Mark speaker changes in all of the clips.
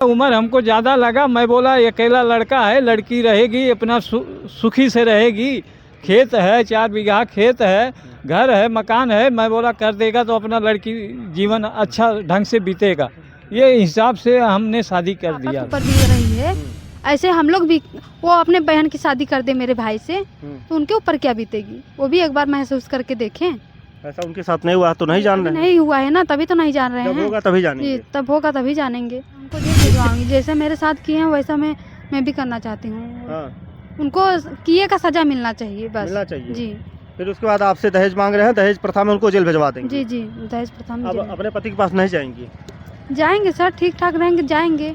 Speaker 1: उम्र हमको ज़्यादा लगा, मैं बोला अकेला लड़का है, लड़की रहेगी अपना सुखी से रहेगी, खेत है 4 बीघा खेत है, घर है मकान है, मैं बोला कर देगा तो अपना लड़की जीवन अच्छा ढंग से बीतेगा, ये हिसाब से हमने शादी कर दिया।
Speaker 2: ऊपर भी रही है, ऐसे हम लोग भी, वो अपने बहन की शादी कर दे मेरे भाई से तो उनके ऊपर क्या बीतेगी, वो भी एक बार महसूस करके देखें।
Speaker 3: ऐसा उनके साथ नहीं हुआ तो नहीं जान रहे हैं?
Speaker 2: नहीं हुआ है ना, तभी तो नहीं जान रहे हैं।
Speaker 3: जब होगा तभी जानेंगे।
Speaker 2: जी, तब होगा तभी जानेंगे। उनको जेल भिजवाऊंगी, जैसे मेरे साथ किए हैं वैसा मैं भी करना चाहती हूँ।
Speaker 3: हाँ।
Speaker 2: उनको किए का सजा मिलना चाहिए बस।
Speaker 3: मिलना चाहिए
Speaker 2: जी।
Speaker 3: फिर उसके बाद आपसे दहेज मांग रहे हैं, दहेज प्रथा में उनको जेल भिजवा देंगे?
Speaker 2: जी जी, दहेज प्रथा में
Speaker 3: अब
Speaker 2: जेल।
Speaker 3: अपने पति के पास नहीं जाएंगी?
Speaker 2: जाएंगे सर, ठीक ठाक रहेंगे जाएंगे,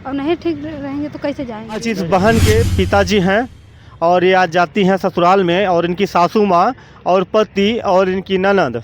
Speaker 2: और नहीं ठीक रहेंगे तो कैसे जाएंगे।
Speaker 3: आज इस बहन के पिताजी हैं और ये आज जाती हैं ससुराल में, और इनकी सासू माँ और पति और इनकी ननद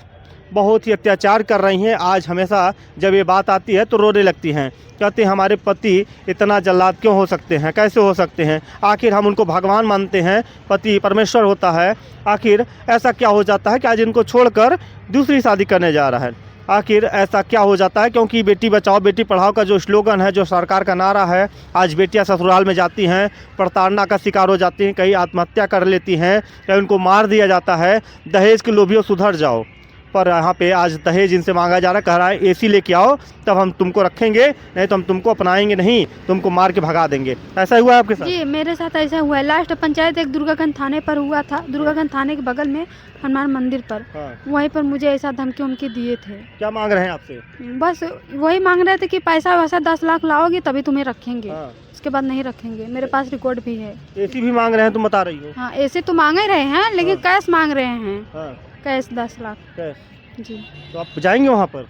Speaker 3: बहुत ही अत्याचार कर रही हैं। आज हमेशा जब ये बात आती है तो रोने लगती हैं, कहते हैं हमारे पति इतना जल्लाद क्यों हो सकते हैं, कैसे हो सकते हैं, आखिर हम उनको भगवान मानते हैं, पति परमेश्वर होता है, आखिर ऐसा क्या हो जाता है कि आज इनको छोड़कर दूसरी शादी करने जा रहा है, आखिर ऐसा क्या हो जाता है। क्योंकि बेटी बचाओ बेटी पढ़ाओ का जो स्लोगन है, जो सरकार का नारा है, आज बेटियां ससुराल में जाती हैं, प्रताड़ना का शिकार हो जाती हैं, कहीं आत्महत्या कर लेती हैं, कहीं उनको मार दिया जाता है। दहेज के लोभियों सुधर जाओ, पर यहाँ पे आज दहेज इनसे मांगा जा रहा है, कह रहा है एसी लेके आओ तब हम तुमको रखेंगे, नहीं तो हम तुमको अपनाएंगे नहीं, तुमको मार के भगा देंगे। ऐसा हुआ है आपके साथ?
Speaker 2: जी, मेरे साथ ऐसा हुआ है। लास्ट पंचायत एक दुर्गागंज थाने पर हुआ था, दुर्गागंज थाने के बगल में हनुमान मंदिर पर।
Speaker 3: हाँ।
Speaker 2: वहीं पर मुझे ऐसा धमकी उमकी दिए थे।
Speaker 3: क्या मांग रहे हैं आपसे?
Speaker 2: बस वही मांग रहे थे कि पैसा वैसा 10 लाख लाओगे तभी तुम्हें रखेंगे,
Speaker 3: हाँ।
Speaker 2: उसके बाद नहीं रखेंगे। मेरे पास रिकॉर्ड भी है।
Speaker 3: एसी भी मांग रहे हैं तुम बता रही हो?
Speaker 2: हाँ, ऐसे तो मांग ही रहे हैं, लेकिन
Speaker 3: हाँ।
Speaker 2: कैश मांग रहे हैं।
Speaker 3: हाँ।
Speaker 2: कैश 10 लाख।
Speaker 3: कैश?
Speaker 2: जी
Speaker 3: तो आप जाएंगे वहाँ पर?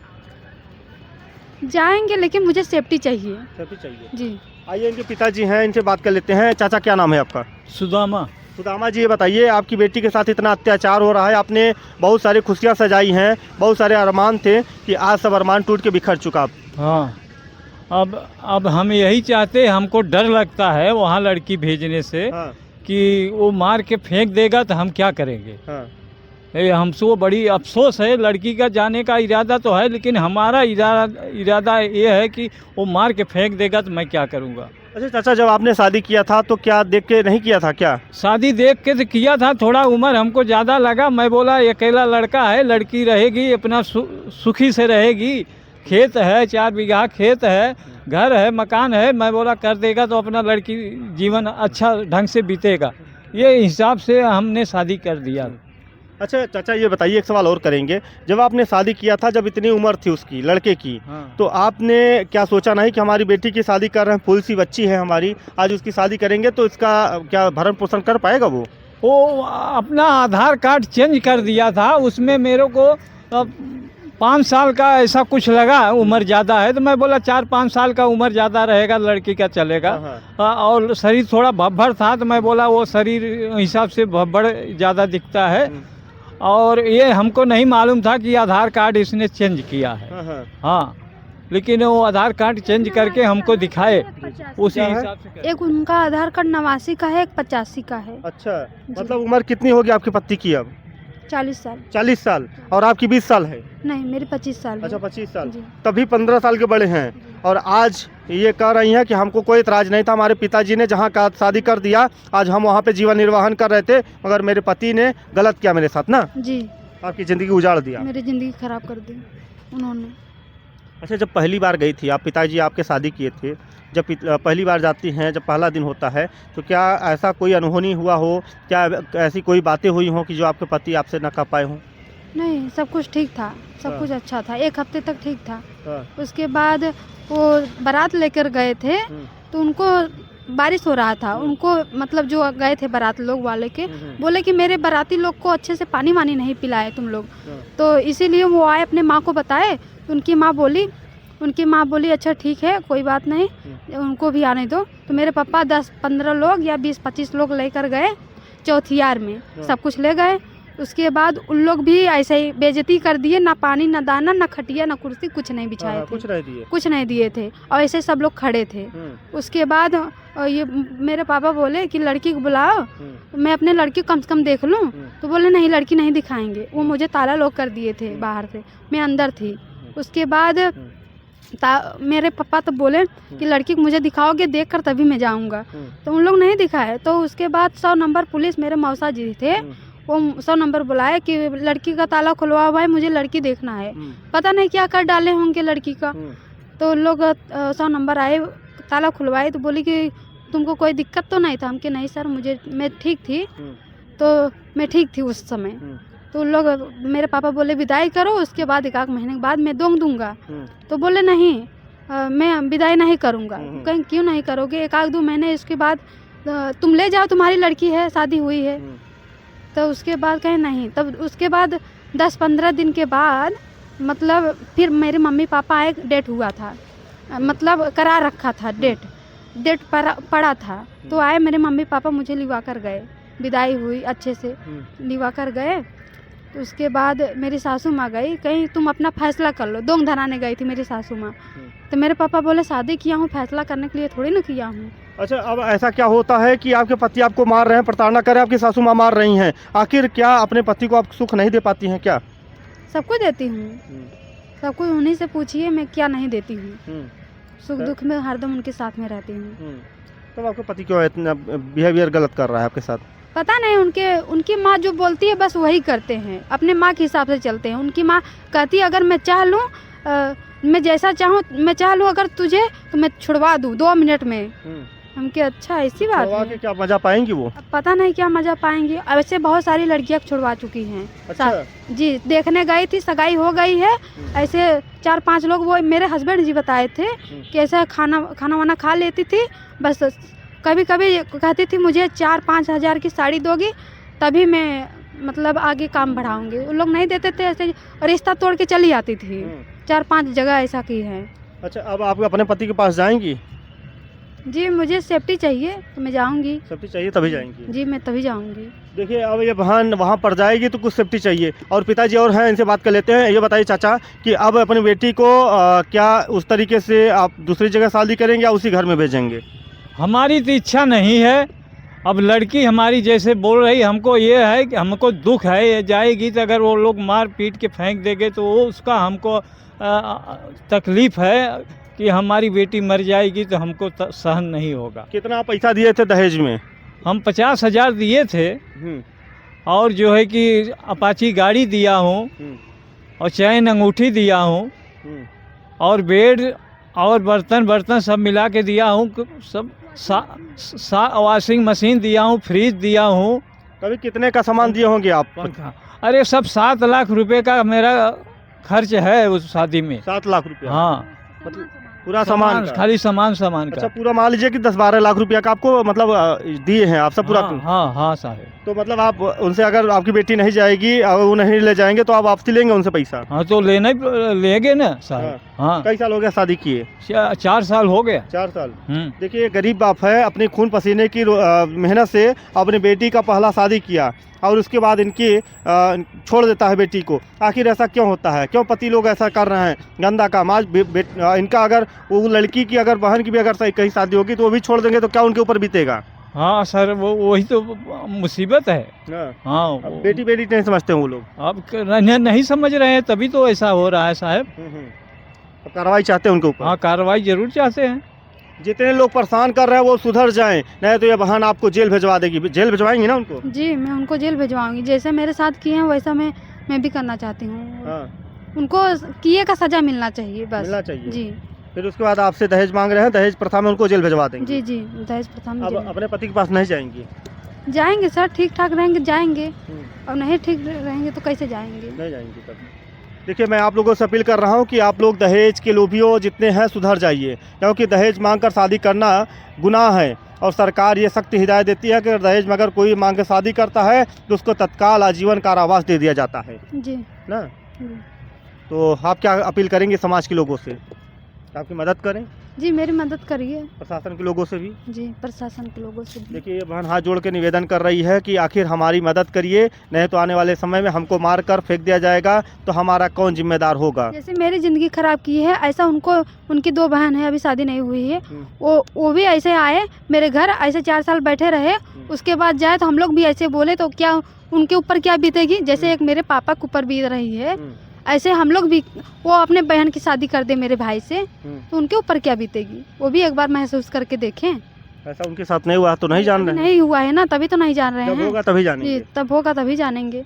Speaker 2: जाएंगे, लेकिन मुझे सेफ्टी चाहिए।
Speaker 3: सेफ्टी चाहिए।
Speaker 2: जी।
Speaker 3: आइए इनके पिताजी हैं, इनसे बात कर लेते हैं। चाचा क्या नाम है आपका?
Speaker 1: सुदामा।
Speaker 3: सुदामा जी, ये बताइए आपकी बेटी के साथ इतना अत्याचार हो रहा है, आपने बहुत सारी खुशियाँ सजाई हैं, बहुत सारे अरमान थे कि आज सब अरमान टूट के बिखर चुका।
Speaker 1: हाँ, अब हम यही चाहते, हमको डर लगता है वहाँ लड़की भेजने से।
Speaker 3: हाँ।
Speaker 1: कि वो मार के फेंक देगा तो हम क्या करेंगे।
Speaker 3: हाँ।
Speaker 1: हमको बड़ी अफसोस है, लड़की का जाने का इरादा तो है, लेकिन हमारा इरादा ये है कि वो मार के फेंक देगा तो मैं क्या करूँगा।
Speaker 3: अच्छा चाचा, जब आपने शादी किया था तो क्या देख के नहीं किया था क्या?
Speaker 1: शादी देख के तो किया था, थोड़ा उम्र हमको ज़्यादा लगा, मैं बोला अकेला लड़का है, लड़की रहेगी अपना सुखी से रहेगी, खेत है 4 बीघा खेत है, घर है मकान है, मैं बोला कर देगा तो अपना लड़की जीवन अच्छा ढंग से बीतेगा, ये हिसाब से हमने शादी कर दिया।
Speaker 3: अच्छा चाचा, ये बताइए, एक सवाल और करेंगे। जब आपने शादी किया था, जब इतनी उम्र थी उसकी लड़के की,
Speaker 1: हाँ।
Speaker 3: तो आपने क्या सोचा नहीं कि हमारी बेटी की शादी कर रहे हैं, फूल सी बच्ची है हमारी, आज उसकी शादी करेंगे तो इसका क्या भरण पोषण कर पाएगा वो
Speaker 1: अपना आधार कार्ड चेंज कर दिया था, उसमें मेरे को 5 साल का ऐसा कुछ लगा, उम्र ज़्यादा है तो मैं बोला 4-5 साल का उम्र ज़्यादा रहेगा लड़की का चलेगा। और शरीर थोड़ा भब्बड़ था तो मैं बोला वो शरीर हिसाब से भब्बड़ ज़्यादा दिखता है, और ये हमको नहीं मालूम था कि आधार कार्ड इसने चेंज किया है। हाँ, लेकिन वो आधार कार्ड चेंज करके हमको दिखाए, उसी हिसाब से।
Speaker 2: एक उनका आधार कार्ड 89 का है, एक 85 का है।
Speaker 3: अच्छा, मतलब उम्र कितनी होगी आपके पति की अब?
Speaker 2: 40 साल।
Speaker 3: 40 साल, और आपकी 20 साल है?
Speaker 2: नहीं, मेरी 25 साल है।
Speaker 3: अच्छा, 25 साल।
Speaker 2: जी।
Speaker 3: तभी 15 साल के बड़े हैं, और आज ये कह रही हैं कि हमको कोई इतराज नहीं था, हमारे पिताजी ने जहाँ का शादी कर दिया, आज हम वहाँ पे जीवन निर्वाहन कर रहे थे, मगर मेरे पति ने गलत किया मेरे साथ ना।
Speaker 2: जी।
Speaker 3: आपकी ज़िंदगी उजाड़ दिया,
Speaker 2: मेरी ज़िंदगी खराब कर दी उन्होंने।
Speaker 3: अच्छा, जब पहली बार गई थी, आप पिताजी आपके शादी किए थे, जब पहली बार जाती हैं, जब पहला दिन होता है, तो क्या ऐसा कोई अनहोनी हुआ हो, क्या ऐसी कोई बातें हुई हों कि जो आपके पति आपसे न कह पाए हों?
Speaker 2: नहीं, सब कुछ ठीक था, सब कुछ अच्छा था, 1 हफ्ते तक ठीक था। उसके बाद वो बारात लेकर गए थे, तो उनको बारिश हो रहा था, उनको मतलब जो गए थे बारात लोग वाले के, बोले कि मेरे बाराती लोग को अच्छे से पानी वानी नहीं पिलाए तुम लोग, तो इसीलिए वो आए, अपने माँ को बताए। उनकी माँ बोली अच्छा ठीक है, कोई बात नहीं, उनको भी आने दो। तो मेरे पापा 10-15 लोग या 20-25 लोग लेकर गए चौथियार में, सब कुछ ले गए। उसके बाद उन लोग भी ऐसे ही बेइज्जती कर दिए, ना पानी ना दाना ना खटिया ना कुर्सी, कुछ नहीं बिछाए थे, कुछ नहीं दिए थे, और ऐसे सब लोग खड़े थे। उसके बाद ये मेरे पापा बोले कि लड़की को बुलाओ, मैं अपने लड़की कम से कम देख लूँ, तो बोले नहीं, लड़की नहीं दिखाएंगे। वो मुझे ताला लॉक कर दिए थे बाहर से, मैं अंदर थी। उसके बाद मेरे पापा तो बोले कि लड़की को मुझे दिखाओगे, देख कर तभी मैं जाऊंगा। तो उन लोग नहीं दिखाए। तो उसके बाद 100 नंबर पुलिस, मेरे मौसा जी थे, वो 100 नंबर बुलाए कि लड़की का ताला खुलवाओ भाई, मुझे लड़की देखना है। पता नहीं क्या कर डाले होंगे लड़की का। तो लोग 100 नंबर आए, ताला खुलवाए, तो बोली कि तुमको कोई दिक्कत तो नहीं था? हम कि नहीं सर, मैं ठीक थी। तो मैं ठीक थी उस समय। तो उन लोग, मेरे पापा बोले विदाई करो, उसके बाद 1 महीने के बाद मैं दूंगा। तो बोले नहीं, मैं विदाई नहीं करूँगा। कहीं क्यों नहीं करोगे? 1-2 महीने इसके बाद तुम ले जाओ, तुम्हारी लड़की है, शादी हुई है। तो उसके बाद कहीं नहीं। तब उसके बाद 10-15 दिन के बाद मतलब फिर मेरे मम्मी पापा आए, डेट हुआ था, मतलब करा रखा था, डेट पड़ा था। तो आए मेरे मम्मी पापा, मुझे लिवा कर गए, विदाई हुई अच्छे से, लिवा कर गए। तो उसके बाद मेरी सासू माँ गई, कहीं तुम अपना फैसला कर लो, दोंग धराने गई थी मेरी सासू माँ। तो मेरे पापा बोले शादी किया हूँ, फैसला करने के लिए थोड़ी ना किया हूँ।
Speaker 3: अच्छा, अब ऐसा क्या होता है कि आपके पति आपको मार रहे हैं, प्रताड़ना कर रहे हैं, आपकी सासू माँ मार रही हैं, आखिर क्या अपने पति को आप सुख नहीं दे पाती हैं क्या?
Speaker 2: सब कुछ देती हूँ, सब कुछ उन्हीं से पूछिए, मैं क्या नहीं देती हूँ। सुख दुख में हरदम उनके साथ में रहती हूँ।
Speaker 3: तब आपके पति क्यों इतना बिहेवियर गलत कर रहा है आपके साथ?
Speaker 2: पता नहीं, उनकी माँ जो बोलती है बस वही करते हैं, अपने माँ के हिसाब से चलते हैं। उनकी माँ कहती है अगर मैं चाह लूँ, मैं जैसा चाहूँ, मैं चाह लूँ अगर तुझे, तो मैं छुड़वा दूँ 2 मिनट में। हम के अच्छा ऐसी बात है।
Speaker 3: के क्या मजा पाएंगी वो?
Speaker 2: पता नहीं क्या मजा पाएंगी। ऐसे बहुत सारी लड़कियां छुड़वा चुकी हैं।
Speaker 3: अच्छा।
Speaker 2: जी, देखने गई थी, सगाई हो गई है। ऐसे 4-5 लोग, वो मेरे हस्बैंड जी बताए थे कि ऐसा खाना वाना खा लेती थी, बस कभी कभी कहती थी मुझे 4-5 हज़ार की साड़ी दोगी तभी मैं मतलब आगे काम बढ़ाऊंगी। उन लोग नहीं देते थे, ऐसे रिश्ता तोड़ के चली आती थी। 4-5 जगह ऐसा की है। अच्छा,
Speaker 3: अब आप अपने पति के पास जाएंगी?
Speaker 2: जी, मुझे सेफ्टी चाहिए तो मैं जाऊंगी।
Speaker 3: सेफ्टी चाहिए तभी जाएंगी?
Speaker 2: जी, मैं तभी जाऊंगी।
Speaker 3: देखिए, अब ये बहन वहाँ पर जाएगी तो कुछ सेफ्टी चाहिए। और पिताजी और हैं, इनसे बात कर लेते हैं। ये बताइए चाचा कि अब अपनी बेटी को क्या उस तरीके से आप दूसरी जगह शादी करेंगे या उसी घर में भेजेंगे?
Speaker 1: हमारी तो इच्छा नहीं है। अब लड़की हमारी जैसे बोल रही, हमको ये है कि हमको दुख है, ये जाएगी तो अगर वो लोग मार पीट के फेंक देंगे तो वो उसका हमको तकलीफ़ है कि हमारी बेटी मर जाएगी तो हमको सहन नहीं होगा।
Speaker 3: कितना पैसा दिए थे दहेज में?
Speaker 1: हम 50,000 दिए थे और जो है कि अपाची गाड़ी दिया हूँ और चैन अंगूठी दिया हूँ और बेड और बर्तन सब मिला के दिया हूँ। सब वॉशिंग मशीन दिया हूँ, फ्रिज दिया हूँ।
Speaker 3: कभी कितने का सामान दिए होंगे आप?
Speaker 1: अरे सब 7 लाख रुपए का मेरा खर्च है उस शादी में।
Speaker 3: 7 लाख रुपया?
Speaker 1: हाँ,
Speaker 3: मतलब पूरा सामान
Speaker 1: खाली सामान का।
Speaker 3: अच्छा, पूरा मान लीजिए कि 10-12 लाख रुपया का आपको मतलब दिए हैं आप सब पूरा?
Speaker 1: हाँ साहब। तो
Speaker 3: मतलब आप उनसे अगर आपकी बेटी नहीं जाएगी और वो नहीं ले जाएंगे तो आप वापसी लेंगे उनसे पैसा?
Speaker 1: हाँ, तो लेंगे ना साहब। हाँ।
Speaker 3: कई साल हो गया शादी किए?
Speaker 1: 4 साल हो गया।
Speaker 3: 4 साल। देखिए, गरीब बाप है, अपनी खून पसीने की मेहनत से अपनी बेटी का पहला शादी किया और उसके बाद इनकी छोड़ देता है बेटी को। आखिर ऐसा क्यों होता है? क्यों पति लोग ऐसा कर रहे हैं? गंदा काम। आज इनका अगर वो लड़की की अगर बहन की भी अगर कहीं शादी होगी तो वो भी छोड़ देंगे तो क्या उनके ऊपर बीतेगा?
Speaker 1: हाँ सर, वही तो मुसीबत है। हाँ,
Speaker 3: बेटी नहीं समझते हैं वो लोग।
Speaker 1: अब नहीं समझ रहे हैं तभी तो ऐसा हो रहा है साहब।
Speaker 3: कार्रवाई चाहते हैं उनके ऊपर?
Speaker 1: हाँ, कार्रवाई जरूर चाहते हैं।
Speaker 3: जितने लोग परेशान कर रहे हैं वो सुधर जाएं, नहीं तो ये बहन आपको जेल भिजवा देगी। जेल भिजवाएंगी ना उनको?
Speaker 2: जी, मैं उनको जेल भिजवाऊंगी। जैसे मेरे साथ किए हैं वैसा मैं भी करना चाहती हूँ। उनको किए का सजा मिलना चाहिए, बस मिलना चाहिए। जी।
Speaker 3: फिर उसके बाद आपसे दहेज मांग रहे हैं, दहेज प्रथा में उनको जेल भिजवा देंगे?
Speaker 2: जी, दहेज प्रथा में।
Speaker 3: अब अपने पति के पास नहीं जाएंगी?
Speaker 2: जाएंगे सर, ठीक ठाक रहेंगे जाएंगे, और नहीं ठीक रहेंगे तो कैसे जाएंगे?
Speaker 3: नहीं जाएंगे तब। देखिए, मैं आप लोगों से अपील कर रहा हूं कि आप लोग दहेज के लोभियों जितने हैं सुधर जाइए, क्योंकि दहेज मांगकर शादी करना गुनाह है और सरकार ये सख्त हिदायत देती है कि अगर दहेज में अगर कोई मांग के शादी करता है तो उसको तत्काल आजीवन कारावास दे दिया जाता है।
Speaker 2: जी
Speaker 3: ना? तो आप क्या अपील करेंगे समाज के लोगों से? आपकी मदद करें?
Speaker 2: जी, मेरी मदद करिए।
Speaker 3: प्रशासन के लोगों से भी? जी,
Speaker 2: प्रशासन के लोगों से भी।
Speaker 3: देखिए, ये बहन हाथ जोड़ के निवेदन कर रही है कि आखिर हमारी मदद करिए, नहीं तो आने वाले समय में हमको मार कर फेंक दिया जाएगा तो हमारा कौन जिम्मेदार होगा?
Speaker 2: जैसे मेरी ज़िंदगी खराब की है, ऐसा उनकी 2 बहन है, अभी शादी नहीं हुई है, वो भी ऐसे आए मेरे घर, ऐसे 4 साल बैठे रहे, उसके बाद जाए तो हम लोग भी ऐसे बोले तो क्या उनके ऊपर क्या बीतेगी? जैसे एक मेरे पापा के ऊपर बीत रही है, ऐसे हम लोग भी, वो अपने बहन की शादी कर दे मेरे भाई से तो उनके ऊपर क्या बीतेगी, वो भी एक बार महसूस करके देखें।
Speaker 3: ऐसा उनके साथ नहीं हुआ तो नहीं जान रहे हैं?
Speaker 2: नहीं हुआ है ना, तभी तो नहीं जान रहे
Speaker 3: जब
Speaker 2: हैं।
Speaker 3: होगा तभी जानेंगे।
Speaker 2: जी, तब होगा तभी जानेंगे।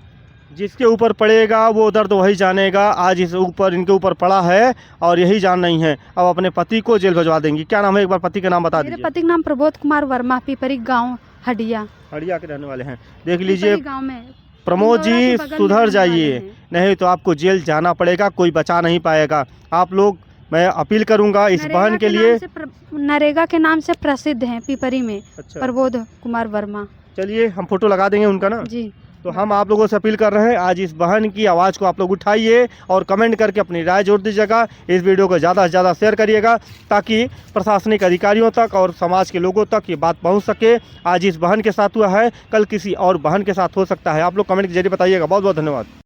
Speaker 3: जिसके ऊपर पड़ेगा वो दर्द वही जानेगा। आज इस ऊपर इनके ऊपर पड़ा है और यही जान नहीं है। अब अपने पति को जेल भिजवा देंगी। क्या नाम है, एक बार पति का नाम बता
Speaker 2: मेरे
Speaker 3: दीजिए।
Speaker 2: पति का नाम प्रबोध कुमार वर्मा, पिपरी गांव हडिया,
Speaker 3: हड़िया के रहने वाले हैं। देख लीजिए
Speaker 2: पिपरी गांव में।
Speaker 3: प्रमोद
Speaker 2: इंदौरा
Speaker 3: जी,
Speaker 2: के बगल में
Speaker 3: सुधर
Speaker 2: रहने
Speaker 3: जाइए,
Speaker 2: वाले हैं।
Speaker 3: नहीं तो आपको जेल जाना पड़ेगा, कोई बचा नहीं पाएगा। आप लोग, मैं अपील करूंगा इस
Speaker 2: नरेगा
Speaker 3: बहन के
Speaker 2: नाम
Speaker 3: लिए।
Speaker 2: से नरेगा के नाम से प्रसिद्ध हैं पिपरी में
Speaker 3: अच्छा,
Speaker 2: प्रबोध कुमार वर्मा
Speaker 3: चलिए हम फोटो लगा देंगे उनका ना।
Speaker 2: जी।
Speaker 3: तो हम आप लोगों से अपील कर रहे हैं, आज इस बहन की आवाज़ को आप लोग उठाइए और कमेंट करके अपनी राय जोड़ दीजिएगा। इस वीडियो को ज़्यादा से ज़्यादा शेयर करिएगा ताकि प्रशासनिक अधिकारियों तक और समाज के लोगों तक ये बात पहुंच सके। आज इस बहन के साथ हुआ है, कल किसी और बहन के साथ हो सकता है। आप लोग कमेंट के जरिए बताइएगा। बहुत बहुत धन्यवाद।